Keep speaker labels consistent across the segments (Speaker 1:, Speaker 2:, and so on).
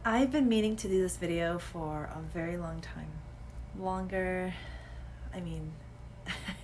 Speaker 1: I've been meaning to do this video for a very long time. Longer, I mean,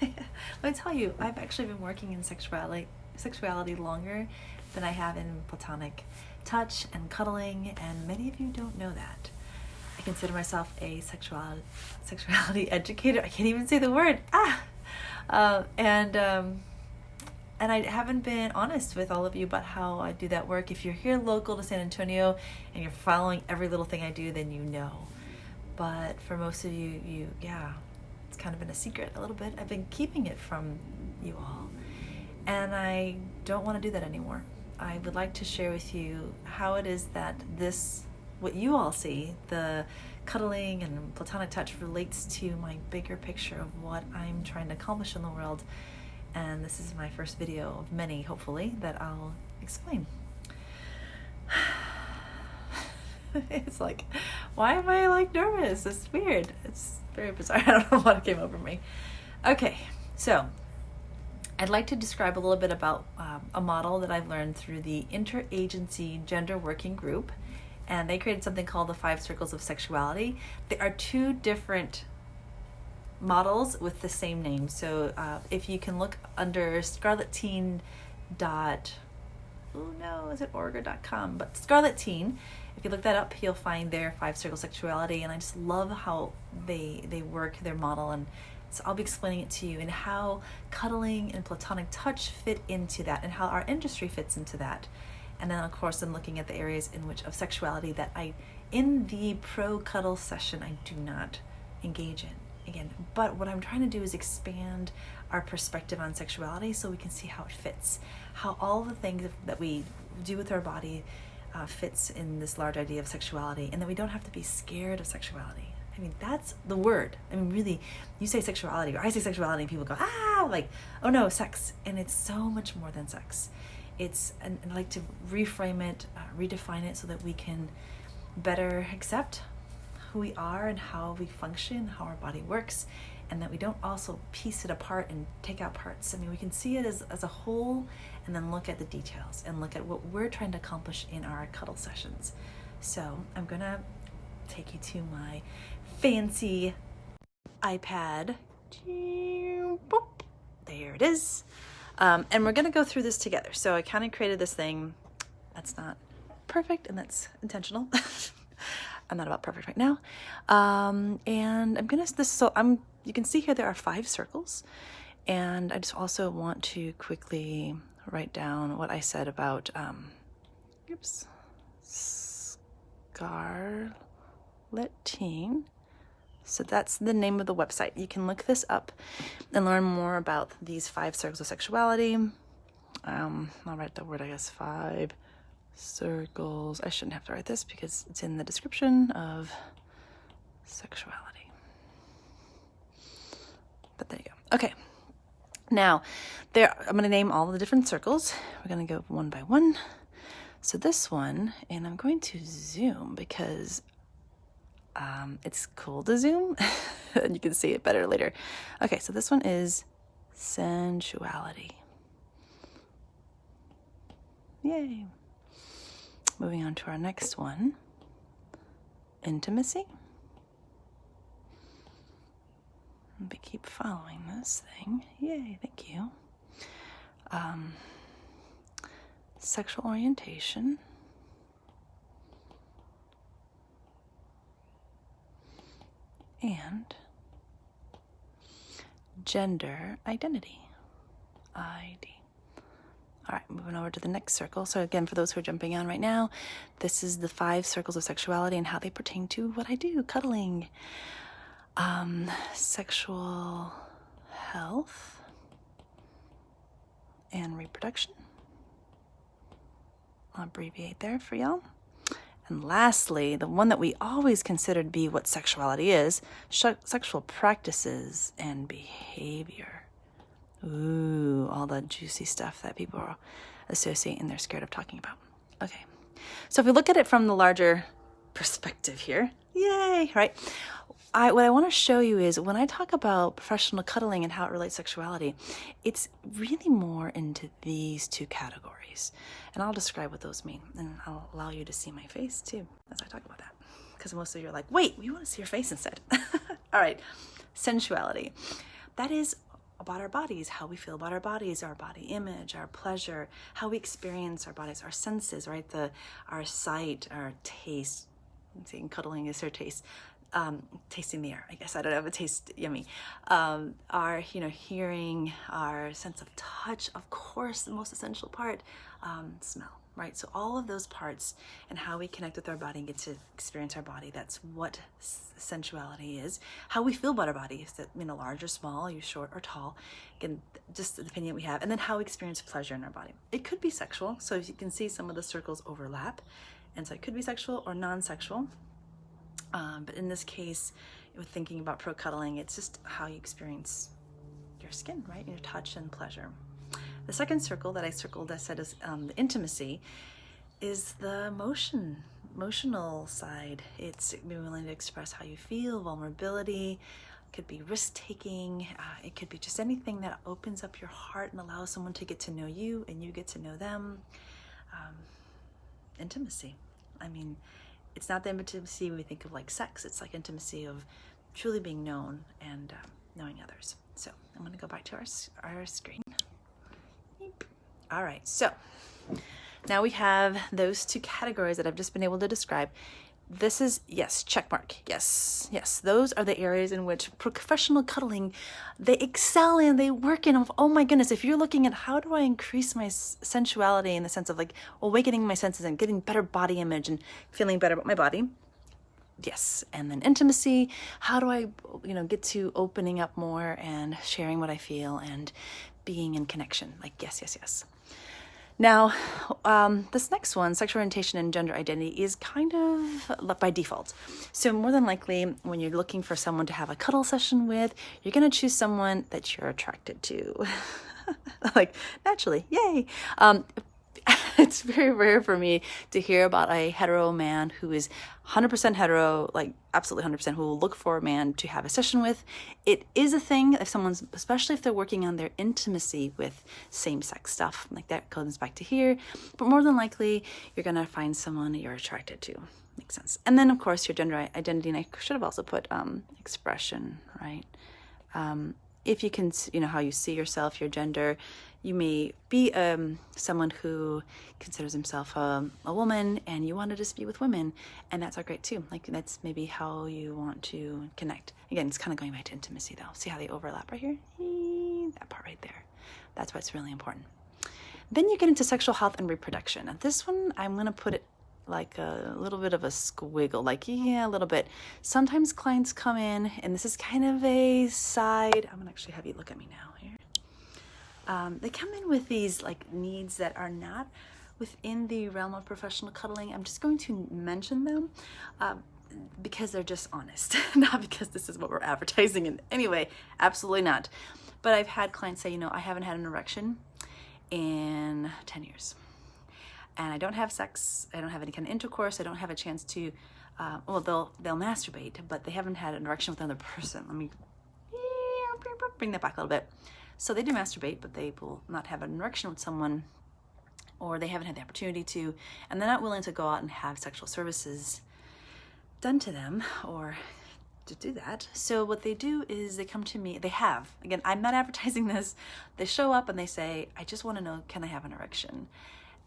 Speaker 1: let me tell you, I've actually been working in sexuality longer than I have in platonic touch and cuddling, and many of you don't know that. I consider myself a sexuality educator. I can't even say the word. And I haven't been honest with all of you about how I do that work. If you're here local to San Antonio and you're following every little thing I do, then you know. But for most of you, yeah, it's kind of been a secret a little bit. I've been keeping it from you all. And I don't want to do that anymore. I would like to share with you how it is that what you all see, the cuddling and platonic touch, relates to my bigger picture of what I'm trying to accomplish in the world. And this is my first video of many, hopefully, that I'll explain. It's like, why am I like nervous? It's weird. It's very bizarre. I don't know what came over me. Okay, so I'd like to describe a little bit about a model that I've learned through the Interagency Gender Working Group. And they created something called the 5 Circles of Sexuality. There are 2 different models with the same name. So if you can look under scarletteen. Is it org or .com? But Scarlet Teen, if you look that up, you'll find their 5 Circles of Sexuality, and I just love how they work their model, and so I'll be explaining it to you and how cuddling and platonic touch fit into that, and how our industry fits into that. And then of course I'm looking at the areas in which of sexuality that in the pro cuddle session I do not engage in. Again, but what I'm trying to do is expand our perspective on sexuality so we can see how it fits, how all the things that we do with our body fits in this large idea of sexuality, and that we don't have to be scared of sexuality. I mean, that's the word. I mean, really, you say sexuality, or I say sexuality, and people go, like, oh no, sex. And it's so much more than sex. And I like to reframe it, redefine it so that we can better accept who we are and how we function, how our body works, and that we don't also piece it apart and take out parts. I mean, we can see it as a whole, and then look at the details and look at what we're trying to accomplish in our cuddle sessions. So I'm gonna take you to my fancy iPad. There it is. And we're gonna go through this together. So I kind of created this thing that's not perfect, and that's intentional. I'm not about perfect right now. And you can see here there are 5 circles. And I just also want to quickly write down what I said about, Scarletteen. So that's the name of the website. You can look this up and learn more about these 5 circles of sexuality. I'll write the word, 5 circles. I shouldn't have to write this because it's in the description of sexuality. But there you go. Okay. Now, I'm going to name all the different circles. We're going to go one by one. So this one, and I'm going to zoom because it's cool to zoom, and you can see it better later. Okay, so this one is sensuality. Yay. Moving on to our next one, intimacy. We keep following this thing. Yay, thank you. Sexual orientation. And gender identity. ID. All right, moving over to the next circle. So again, for those who are jumping on right now, this is the 5 circles of sexuality and how they pertain to what I do, cuddling, sexual health, and reproduction. I'll abbreviate there for y'all. And lastly, the one that we always consider to be what sexuality is, sexual practices and behavior. Ooh, all the juicy stuff that people associate and they're scared of talking about. Okay, so if we look at it from the larger perspective here, yay, right? what I want to show you is when I talk about professional cuddling and how it relates to sexuality, it's really more into these two categories. And I'll describe what those mean. And I'll allow you to see my face too as I talk about that. Because most of you are like, wait, we want to see your face instead. All right. Sensuality. That is about our bodies, how we feel about our bodies, our body image, our pleasure, how we experience our bodies, our senses, right? Our sight, our taste. Seeing cuddling is her taste. Tasting the air, I guess. I don't have a taste yummy. Our, hearing, our sense of touch, of course, the most essential part, smell, right? So all of those parts and how we connect with our body and get to experience our body, that's what sensuality is. How we feel about our body, is that, large or small, you short or tall, again, just the opinion we have. And then how we experience pleasure in our body. It could be sexual. So as you can see, some of the circles overlap. And so it could be sexual or non-sexual. But in this case, with thinking about pro-cuddling, it's just how you experience your skin, right? Your touch and pleasure. The second circle that I circled, I said is the intimacy, is the emotional side. It's being willing to express how you feel, vulnerability. It could be risk-taking. It could be just anything that opens up your heart and allows someone to get to know you and you get to know them. Intimacy. It's not the intimacy we think of like sex. It's like intimacy of truly being known and knowing others. So I'm going to go back to our screen. All right. So now we have those two categories that I've just been able to describe. This is, yes, check mark. Yes. Those are the areas in which professional cuddling, they excel in, they work in. Oh my goodness, if you're looking at how do I increase my sensuality in the sense of like awakening my senses and getting better body image and feeling better about my body. Yes. And then intimacy, how do I, get to opening up more and sharing what I feel and being in connection. Like, yes. Now, this next one, sexual orientation and gender identity, is kind of by default. So more than likely, when you're looking for someone to have a cuddle session with, you're going to choose someone that you're attracted to. Like, naturally, yay. It's very rare for me to hear about a hetero man who is 100% hetero, like absolutely 100%, who will look for a man to have a session with. It is a thing if someone's, especially if they're working on their intimacy with same-sex stuff, like that comes back to here. But more than likely, you're going to find someone you're attracted to. Makes sense. And then, of course, your gender identity, and I should have also put expression, right? If you can, how you see yourself, your gender. You may be someone who considers himself a woman and you want to just be with women, and that's all great too. Like, that's maybe how you want to connect. Again, it's kind of going back to intimacy though. See how they overlap right here? That part right there. That's what's really important. Then you get into sexual health and reproduction. Now this one, I'm going to put it like a little bit of a squiggle, like, yeah, a little bit. Sometimes clients come in, and this is kind of a side. I'm going to actually have you look at me now here. They come in with these like needs that are not within the realm of professional cuddling. I'm just going to mention them because they're just honest, not because this is what we're advertising in any way. Absolutely not. But I've had clients say, I haven't had an erection in 10 years. And I don't have sex. I don't have any kind of intercourse. I don't have a chance to, they'll masturbate, but they haven't had an erection with another person. Let me bring that back a little bit. So they do masturbate, but they will not have an erection with someone, or they haven't had the opportunity to, and they're not willing to go out and have sexual services done to them or to do that. So what they do is they come to me, again, I'm not advertising this. They show up and they say, I just want to know, can I have an erection?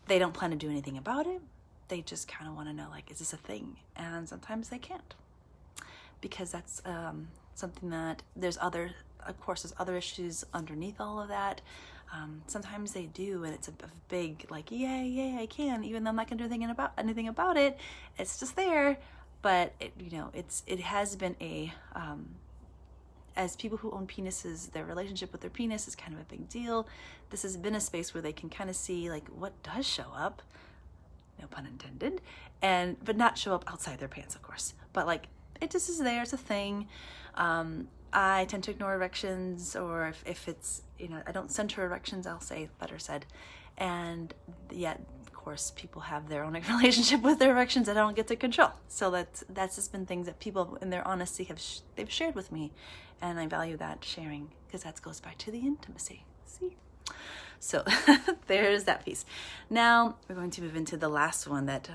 Speaker 1: They don't plan to do anything about it. They just kind of want to know, like, is this a thing? And sometimes they can't, because that's something that there's other issues underneath all of that. Sometimes they do, and it's a big, like, yay, I can, even though I'm not gonna do anything about it. It's just there. But it has been as people who own penises, their relationship with their penis is kind of a big deal. This has been a space where they can kind of see like what does show up, no pun intended, but not show up outside their pants, of course. But like, it just is there, it's a thing. I tend to ignore erections, or if it's, I don't center erections, I'll say better said. And yet course, people have their own relationship with their erections that I don't get to control. So that's just been things that people in their honesty they've shared with me, and I value that sharing because that goes back to the intimacy. See? So there's that piece. Now we're going to move into the last one that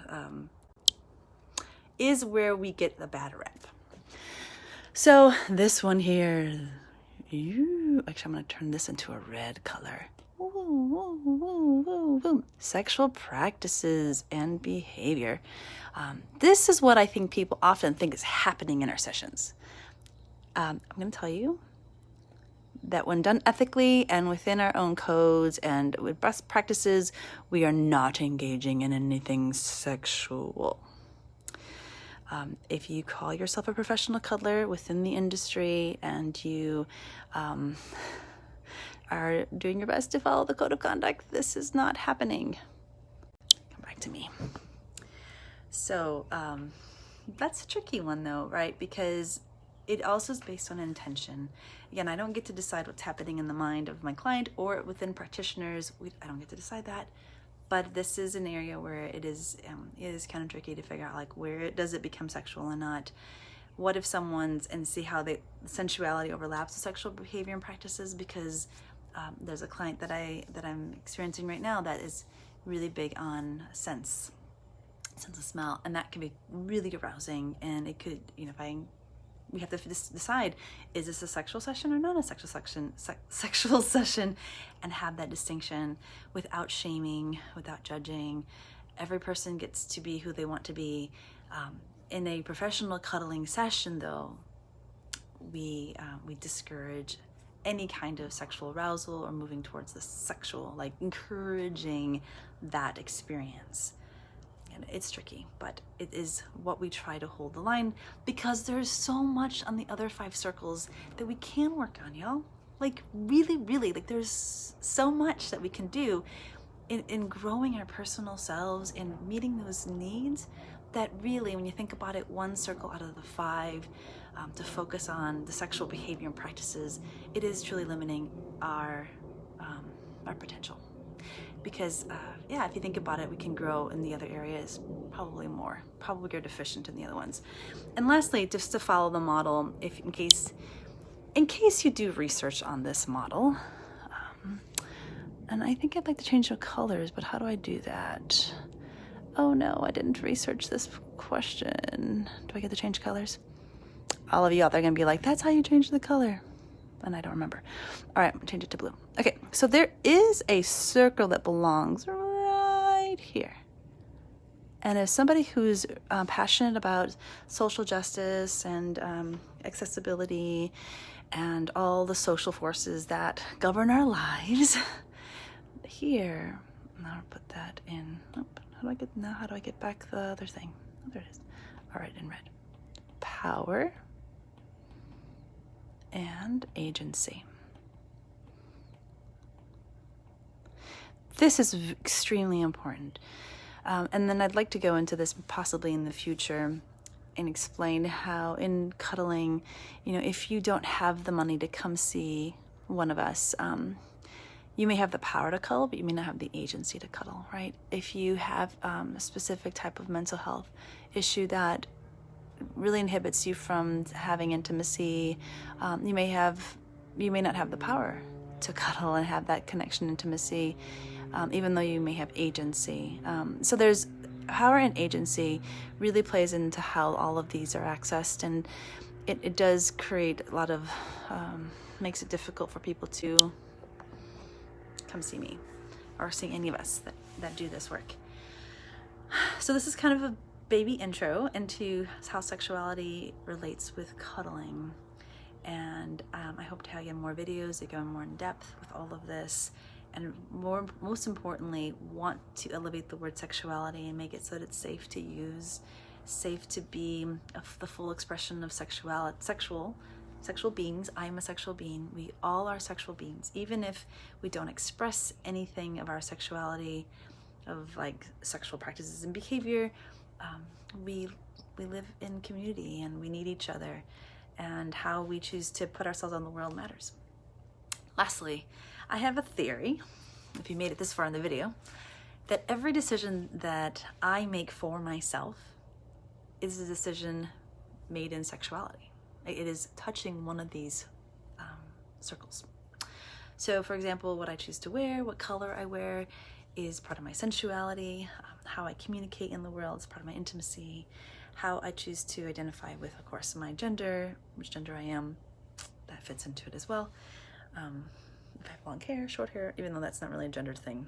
Speaker 1: is where we get the bad rep. So this one here, actually I'm going to turn this into a red color. Sexual practices and behavior. This is what I think people often think is happening in our sessions. I'm going to tell you that when done ethically and within our own codes and with best practices, we are not engaging in anything sexual. If you call yourself a professional cuddler within the industry and you are doing your best to follow the code of conduct, this is not happening. Come back to me. So that's a tricky one though, right? Because it also is based on intention. Again, I don't get to decide what's happening in the mind of my client or within practitioners. I don't get to decide that. But this is an area where it is kind of tricky to figure out, like, where does it become sexual and not? What if and see how sensuality overlaps with sexual behavior and practices, because there's a client that I'm experiencing right now that is really big on sense of smell, and that can be really arousing, and it could, we have to decide, is this a sexual session or not a sexual session, and have that distinction without shaming, without judging. Every person gets to be who they want to be. In a professional cuddling session, though, we discourage any kind of sexual arousal or moving towards the sexual, like encouraging that experience. And it's tricky, but it is what we try to hold the line, because there's so much on the other 5 circles that we can work on, y'all. Like really, like there's so much that we can do in growing our personal selves and meeting those needs, that really, when you think about it, 1 circle out of the 5 to focus on the sexual behavior and practices, it is truly limiting our potential. Because if you think about it, we can grow in the other areas probably more. Probably you're deficient in the other ones. And lastly, just to follow the model, in case you do research on this model, and I think I'd like to change the colors, but how do I do that? Oh no, I didn't research this question. Do I get to change colors? All of you out there are gonna be like, that's how you change the color. And I don't remember. All right, I'm gonna change it to blue. Okay, so there is a circle that belongs right here. And as somebody who's passionate about social justice and accessibility and all the social forces that govern our lives, here, now I'll put that in. How do I get back the other thing? Oh, there it is. All right, in red. Power and agency. This is extremely important. And then I'd like to go into this possibly in the future and explain how in cuddling, if you don't have the money to come see one of us, you may have the power to cuddle, but you may not have the agency to cuddle, right? If you have a specific type of mental health issue that really inhibits you from having intimacy, you may not have the power to cuddle and have that connection, intimacy, even though you may have agency. So there's power, and agency really plays into how all of these are accessed, and it does create a lot of, makes it difficult for people to come see me or see any of us that do this work. So this is kind of a baby intro into how sexuality relates with cuddling, and I hope to have again more videos that go more in depth with all of this, and most importantly, want to elevate the word sexuality and make it so that it's safe to use, safe to be the full expression of sexual beings. I am a sexual being. We all are sexual beings, even if we don't express anything of our sexuality, of like sexual practices and behavior. We live in community, and we need each other, and how we choose to put ourselves on the world matters. Lastly, I have a theory, if you made it this far in the video, that every decision that I make for myself is a decision made in sexuality. It is touching one of these circles. So for example, what I choose to wear, what color I wear is part of my sensuality. How I communicate in the world is part of my intimacy. How I choose to identify with, of course, my gender, which gender I am, that fits into it as well. If I have long hair, short hair, even though that's not really a gender thing.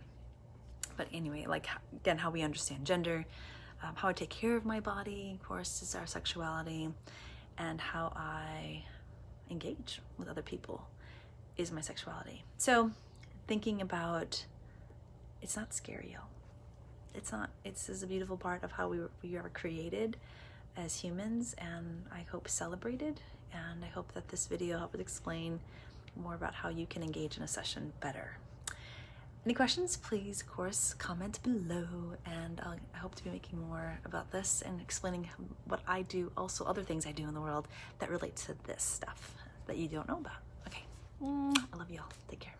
Speaker 1: But anyway, like, again, how we understand gender, how I take care of my body, of course, is our sexuality, and how I engage with other people is my sexuality. So thinking about, it's not scary, y'all. It's not. This is a beautiful part of how we are created as humans, and I hope celebrated, and I hope that this video helped explain more about how you can engage in a session better. Any questions, please, of course, comment below, and I hope to be making more about this and explaining what I do, also other things I do in the world that relate to this stuff that you don't know about. Okay, I love you all. Take care.